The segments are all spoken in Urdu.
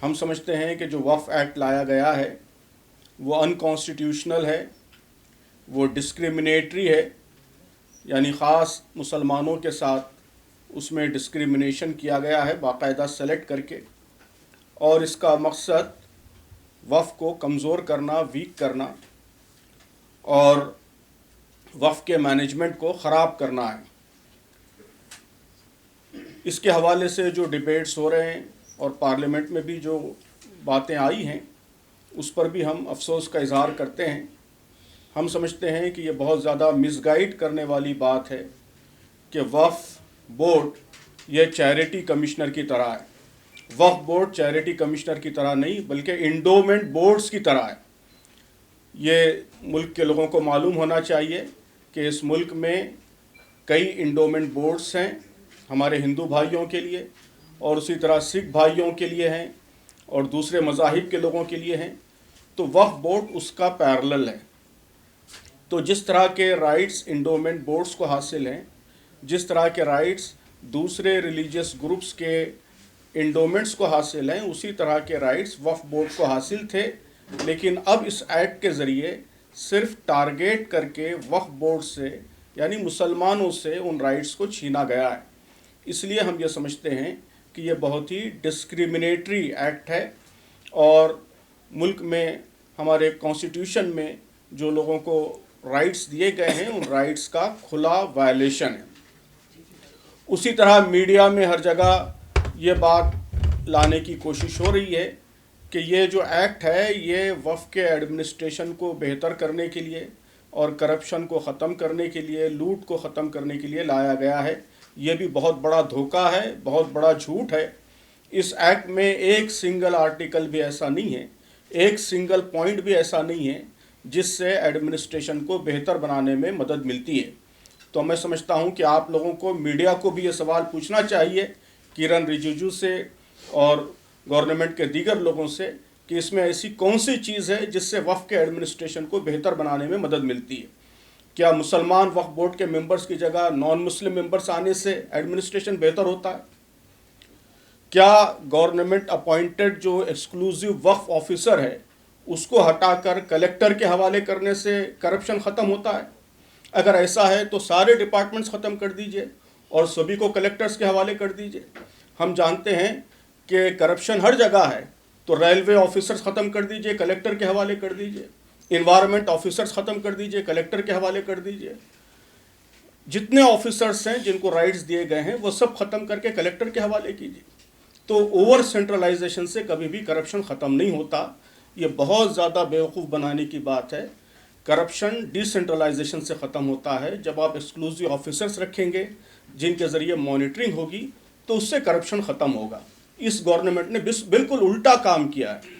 ہم سمجھتے ہیں کہ جو وقف ایکٹ لایا گیا ہے وہ انکانسٹیٹیوشنل ہے، وہ ڈسکریمنیٹری ہے، یعنی خاص مسلمانوں کے ساتھ اس میں ڈسکریمنیشن کیا گیا ہے باقاعدہ سلیکٹ کر کے، اور اس کا مقصد وقف کو کمزور کرنا، ویک کرنا اور وقف کے مینجمنٹ کو خراب کرنا ہے۔ اس کے حوالے سے جو ڈیبیٹس ہو رہے ہیں اور پارلیمنٹ میں بھی جو باتیں آئی ہیں اس پر بھی ہم افسوس کا اظہار کرتے ہیں۔ ہم سمجھتے ہیں کہ یہ بہت زیادہ مس گائیڈ کرنے والی بات ہے کہ وقف بورڈ یہ چیریٹی کمشنر کی طرح ہے۔ وقف بورڈ چیریٹی کمشنر کی طرح نہیں بلکہ انڈومنٹ بورڈز کی طرح ہے۔ یہ ملک کے لوگوں کو معلوم ہونا چاہیے کہ اس ملک میں کئی انڈومنٹ بورڈز ہیں ہمارے ہندو بھائیوں کے لیے، اور اسی طرح سکھ بھائیوں کے لیے ہیں اور دوسرے مذاہب کے لوگوں کے لیے ہیں، تو وقف بورڈ اس کا پیرلل ہے۔ تو جس طرح کے رائٹس انڈومنٹ بورڈز کو حاصل ہیں، جس طرح کے رائٹس دوسرے ریلیجیس گروپس کے انڈومنٹس کو حاصل ہیں، اسی طرح کے رائٹس وقف بورڈ کو حاصل تھے، لیکن اب اس ایکٹ کے ذریعے صرف ٹارگیٹ کر کے وقف بورڈ سے یعنی مسلمانوں سے ان رائٹس کو چھینا گیا ہے۔ اس لیے ہم یہ سمجھتے ہیں کہ یہ بہت ہی ڈسکریمنیٹری ایکٹ ہے اور ملک میں ہمارے کانسٹیٹیوشن میں جو لوگوں کو رائٹس دیے گئے ہیں ان رائٹس کا کھلا وائلیشن ہے۔ اسی طرح میڈیا میں ہر جگہ یہ بات لانے کی کوشش ہو رہی ہے کہ یہ جو ایکٹ ہے یہ وقف کے ایڈمنسٹریشن کو بہتر کرنے کے لیے اور کرپشن کو ختم کرنے کے لیے، لوٹ کو ختم کرنے کے لیے لایا گیا ہے۔ یہ بھی بہت بڑا دھوکہ ہے، بہت بڑا جھوٹ ہے۔ اس ایکٹ میں ایک سنگل آرٹیکل بھی ایسا نہیں ہے، ایک سنگل پوائنٹ بھی ایسا نہیں ہے جس سے ایڈمنسٹریشن کو بہتر بنانے میں مدد ملتی ہے۔ تو میں سمجھتا ہوں کہ آپ لوگوں کو، میڈیا کو بھی یہ سوال پوچھنا چاہیے کرن رجیجو سے اور گورنمنٹ کے دیگر لوگوں سے کہ اس میں ایسی کون سی چیز ہے جس سے وقف کے ایڈمنسٹریشن کو بہتر بنانے میں مدد ملتی ہے۔ کیا مسلمان وقف بورڈ کے ممبرز کی جگہ نان مسلم ممبرز آنے سے ایڈمنسٹریشن بہتر ہوتا ہے؟ کیا گورنمنٹ اپوائنٹڈ جو ایکسکلوزیو وقف آفیسر ہے اس کو ہٹا کر کلیکٹر کے حوالے کرنے سے کرپشن ختم ہوتا ہے؟ اگر ایسا ہے تو سارے ڈپارٹمنٹس ختم کر دیجئے اور سبھی کو کلیکٹرز کے حوالے کر دیجئے۔ ہم جانتے ہیں کہ کرپشن ہر جگہ ہے، تو ریلوے آفیسرز ختم کر دیجئے، کلیکٹر کے حوالے کر دیجئے۔ انوائرمنٹ آفیسرز ختم کر دیجئے، کلیکٹر کے حوالے کر دیجئے۔ جتنے آفیسرز ہیں جن کو رائٹس دیے گئے ہیں وہ سب ختم کر کے کلیکٹر کے حوالے کیجئے۔ تو اوور سینٹرلائزیشن سے کبھی بھی کرپشن ختم نہیں ہوتا۔ یہ بہت زیادہ بیوقوف بنانے کی بات ہے۔ کرپشن ڈی سینٹرلائزیشن سے ختم ہوتا ہے۔ جب آپ ایکسکلوزیو آفیسرز رکھیں گے جن کے ذریعے مانیٹرنگ ہوگی تو اس سے کرپشن ختم ہوگا۔ اس گورنمنٹ نے بالکل الٹا کام کیا ہے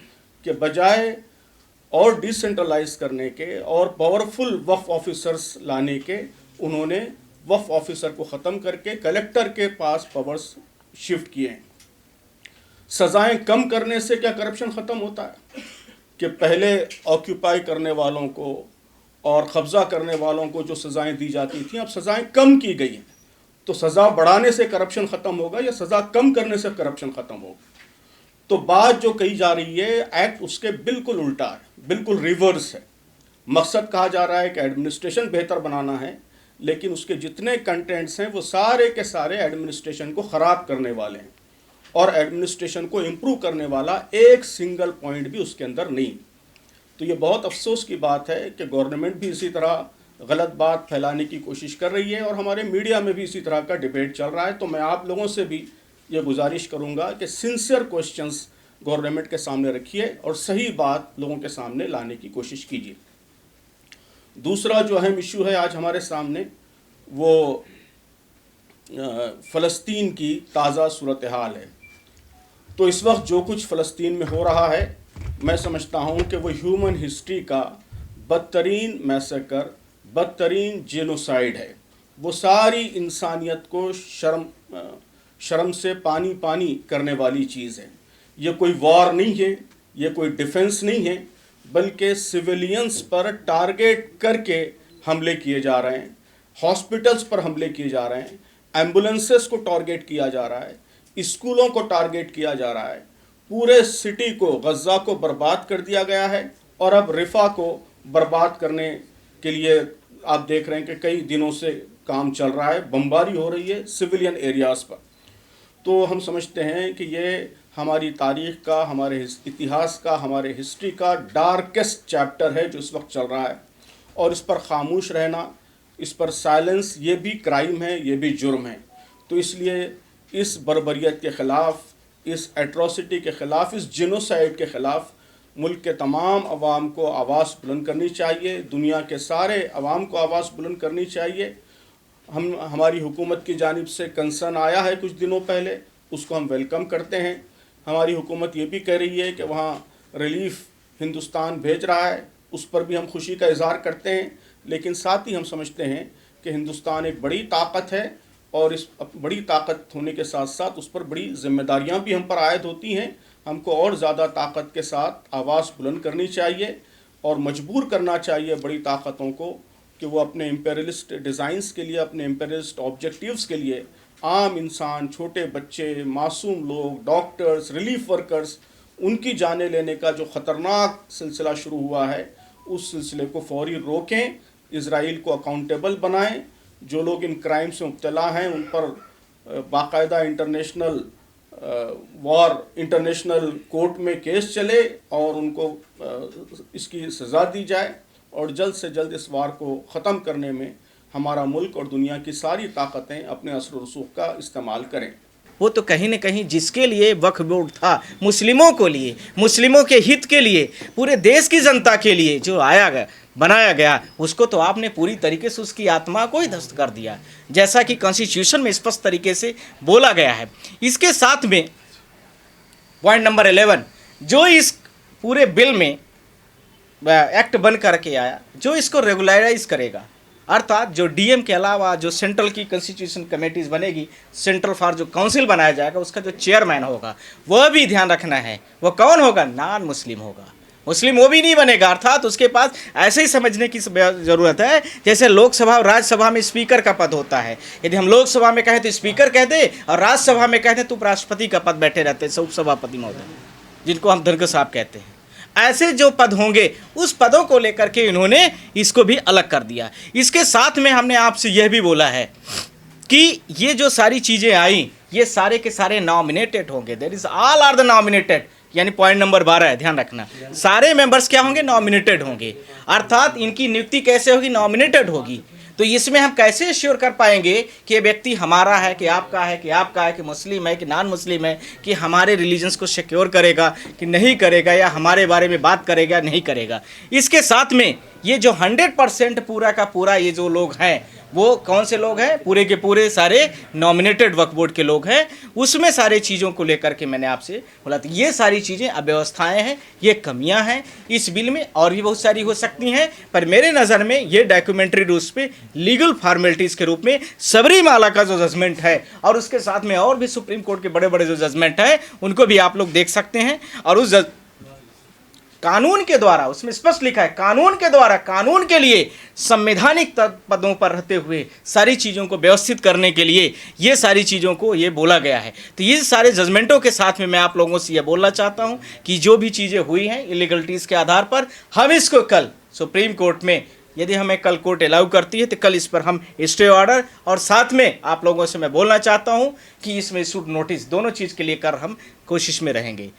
کہ بجائے اور ڈی سینٹرلائز کرنے کے اور پاورفل وقف آفیسرز لانے کے، انہوں نے وقف آفیسر کو ختم کر کے کلیکٹر کے پاس پاورز شفٹ کیے ہیں۔ سزائیں کم کرنے سے کیا کرپشن ختم ہوتا ہے؟ کہ پہلے آکیوپائی کرنے والوں کو اور قبضہ کرنے والوں کو جو سزائیں دی جاتی تھیں اب سزائیں کم کی گئی ہیں، تو سزا بڑھانے سے کرپشن ختم ہوگا یا سزا کم کرنے سے کرپشن ختم ہوگا؟ تو بات جو کہی جا رہی ہے ایکٹ اس کے بالکل الٹا ہے، بالکل ریورس ہے۔ مقصد کہا جا رہا ہے کہ ایڈمنسٹریشن بہتر بنانا ہے، لیکن اس کے جتنے کنٹینٹس ہیں وہ سارے کے سارے ایڈمنسٹریشن کو خراب کرنے والے ہیں، اور ایڈمنسٹریشن کو امپروو کرنے والا ایک سنگل پوائنٹ بھی اس کے اندر نہیں۔ تو یہ بہت افسوس کی بات ہے کہ گورنمنٹ بھی اسی طرح غلط بات پھیلانے کی کوشش کر رہی ہے اور ہمارے میڈیا میں بھی اسی طرح کا ڈیبیٹ چل رہا ہے۔ تو میں آپ لوگوں سے بھی یہ گزارش کروں گا کہ سنسیئر کوشچنس گورنمنٹ کے سامنے رکھیے اور صحیح بات لوگوں کے سامنے لانے کی کوشش کیجیے۔ دوسرا جو اہم ایشو ہے آج ہمارے سامنے وہ فلسطین کی تازہ صورتحال ہے۔ تو اس وقت جو کچھ فلسطین میں ہو رہا ہے میں سمجھتا ہوں کہ وہ ہیومن ہسٹری کا بدترین میسیکر، بدترین جینوسائیڈ ہے۔ وہ ساری انسانیت کو شرم سے پانی پانی کرنے والی چیز ہے۔ یہ کوئی وار نہیں ہے، یہ کوئی ڈیفنس نہیں ہے، بلکہ سویلینز پر ٹارگیٹ کر کے حملے کیے جا رہے ہیں، ہاسپٹلز پر حملے کیے جا رہے ہیں، ایمبولینسز کو ٹارگیٹ کیا جا رہا ہے، اسکولوں کو ٹارگیٹ کیا جا رہا ہے، پورے سٹی کو غزہ کو برباد کر دیا گیا ہے، اور اب رفح کو برباد کرنے کے لیے آپ دیکھ رہے ہیں کہ کئی دنوں سے کام چل رہا ہے، بمباری ہو رہی ہے سویلین ایریاز پر۔ تو ہم سمجھتے ہیں کہ یہ ہماری تاریخ کا، ہمارے اتہاس کا، ہمارے ہسٹری کا ڈارکسٹ چیپٹر ہے جو اس وقت چل رہا ہے، اور اس پر خاموش رہنا، اس پر سائلنس، یہ بھی کرائم ہے، یہ بھی جرم ہے۔ تو اس لیے اس بربریت کے خلاف، اس ایٹراسٹی کے خلاف، اس جینوسائیڈ کے خلاف ملک کے تمام عوام کو آواز بلند کرنی چاہیے، دنیا کے سارے عوام کو آواز بلند کرنی چاہیے۔ ہماری حکومت کی جانب سے کنسرن آیا ہے کچھ دنوں پہلے، اس کو ہم ویلکم کرتے ہیں۔ ہماری حکومت یہ بھی کہہ رہی ہے کہ وہاں ریلیف ہندوستان بھیج رہا ہے، اس پر بھی ہم خوشی کا اظہار کرتے ہیں، لیکن ساتھ ہی ہم سمجھتے ہیں کہ ہندوستان ایک بڑی طاقت ہے، اور اس بڑی طاقت ہونے کے ساتھ ساتھ اس پر بڑی ذمہ داریاں بھی ہم پر عائد ہوتی ہیں۔ ہم کو اور زیادہ طاقت کے ساتھ آواز بلند کرنی چاہیے، اور مجبور کرنا چاہیے بڑی طاقتوں کو کہ وہ اپنے امپیریلسٹ ڈیزائنز کے لیے، اپنے امپیریلسٹ آبجیکٹیوز کے لیے عام انسان، چھوٹے بچے، معصوم لوگ، ڈاکٹرز، ریلیف ورکرز، ان کی جانیں لینے کا جو خطرناک سلسلہ شروع ہوا ہے، اس سلسلے کو فوری روکیں، اسرائیل کو اکاؤنٹیبل بنائیں، جو لوگ ان کرائم سے مبتلا ہیں ان پر باقاعدہ انٹرنیشنل کورٹ میں کیس چلے، اور ان کو اس کی سزا دی جائے، اور جلد سے جلد اس وار کو ختم کرنے میں ہمارا ملک اور دنیا کی ساری طاقتیں اپنے اثر و رسوخ کا استعمال کریں۔ وہ تو کہیں نہ کہیں جس کے لیے وقف بورڈ تھا، مسلموں کو لیے، مسلموں کے ہت کے لیے، پورے دیش کی جنتا کے لیے جو آیا گیا، بنایا گیا، اس کو تو آپ نے پوری طریقے سے اس کی آتما کو ہی دست کر دیا، جیسا کہ کانسٹیٹیوشن میں اسپشٹ طریقے سے بولا گیا ہے۔ اس کے ساتھ میں پوائنٹ نمبر 11 جو اس پورے بل میں ایکٹ بن کر کے آیا، جو اس کو ریگولرائز کرے گا، ارتھات جو ڈی ایم کے علاوہ جو سینٹرل کی کنسٹیٹیوشن کمیٹیز بنے گی، سینٹرل فار جو کونسل بنایا جائے گا، اس کا جو چیئرمین ہوگا وہ بھی دھیان رکھنا ہے، وہ کون ہوگا؟ نان مسلم ہوگا۔ مسلم وہ بھی نہیں بنے گا، ارتھات اس کے پاس ایسے ہی سمجھنے کی ضرورت ہے جیسے لوک سبھا اور راج سبھا میں اسپیکر کا پد ہوتا ہے۔ یدی ہم لوک سبھا میں کہیں تو اسپیکر کہتے، اور راج سبھا میں کہتے تو راشٹرپتی کا پد بیٹھے رہتے ہیں، اپ سبھاپتی مہودے، جن کو ہم درگ صاحب کہتے ہیں۔ ایسے جو پد ہوں گے، اس پدوں کو لے کر کے انہوں نے اس کو بھی الگ کر دیا۔ اس کے ساتھ میں ہم نے آپ سے یہ بھی بولا ہے کہ یہ جو ساری چیزیں آئیں، یہ سارے کے سارے نامینیٹڈ ہوں گے، that is all are the nominated, یعنی پوائنٹ نمبر 12 ہے، دھیان رکھنا، سارے ممبرس کیا ہوں گے؟ نامینیٹڈ ہوں گے، ارتھات ان کی نیوکتی کیسے ہوگی؟ نامینیٹڈ ہوگی۔ تو اس میں ہم کیسے ایشور کر پائیں گے کہ یہ ویکتی ہمارا ہے، کہ آپ کا ہے، کہ آپ کا ہے، کہ مسلم ہے، کہ نان مسلم ہے، کہ ہمارے ریلیجنس کو سیکیور کرے گا کہ نہیں کرے گا، یا ہمارے بارے میں بات کرے گا نہیں کرے گا۔ اس کے ساتھ میں یہ جو 100% پورا کا پورا یہ جو لوگ ہیں، وہ کون سے لوگ ہیں؟ پورے کے پورے سارے نامینیٹڈ وقف بورڈ کے لوگ ہیں۔ اس میں سارے چیزوں کو لے کر کے میں نے آپ سے بولا تھا، یہ ساری چیزیں اویوستھائیں ہیں، یہ کمیاں ہیں اس بل میں، اور بھی بہت ساری ہو سکتی ہیں، پر میرے نظر میں یہ ڈاکیومنٹری روپس پہ لیگل فارمیلٹیز کے روپ میں سبری مالا کا جو ججمنٹ ہے، اور اس کے ساتھ میں اور بھی سپریم کورٹ کے بڑے بڑے جو ججمنٹ ہیں، ان کو بھی آپ لوگ دیکھ سکتے ہیں، اور اس قانون کے دوارا، اس میں اسپشٹ لکھا ہے، قانون کے دوارا، قانون کے لیے سمویدھانک پدوں پر رہتے ہوئے ساری چیزوں کو ویوستھت کرنے کے لیے یہ ساری چیزوں کو یہ بولا گیا ہے۔ تو یہ سارے ججمنٹوں کے ساتھ میں آپ لوگوں سے یہ بولنا چاہتا ہوں کہ جو بھی چیزیں ہوئی ہیں الیگلٹیز کے آدھار پر، ہم اس کو کل سپریم کورٹ میں، یدی ہمیں کل کورٹ الاؤ کرتی ہے تو کل اس پر ہم اسٹے آرڈر، اور ساتھ میں آپ لوگوں سے میں بولنا چاہتا ہوں کہ اس میں ایشوڈ نوٹس، دونوں چیز کے لیے کر ہم کوشش میں رہیں گے۔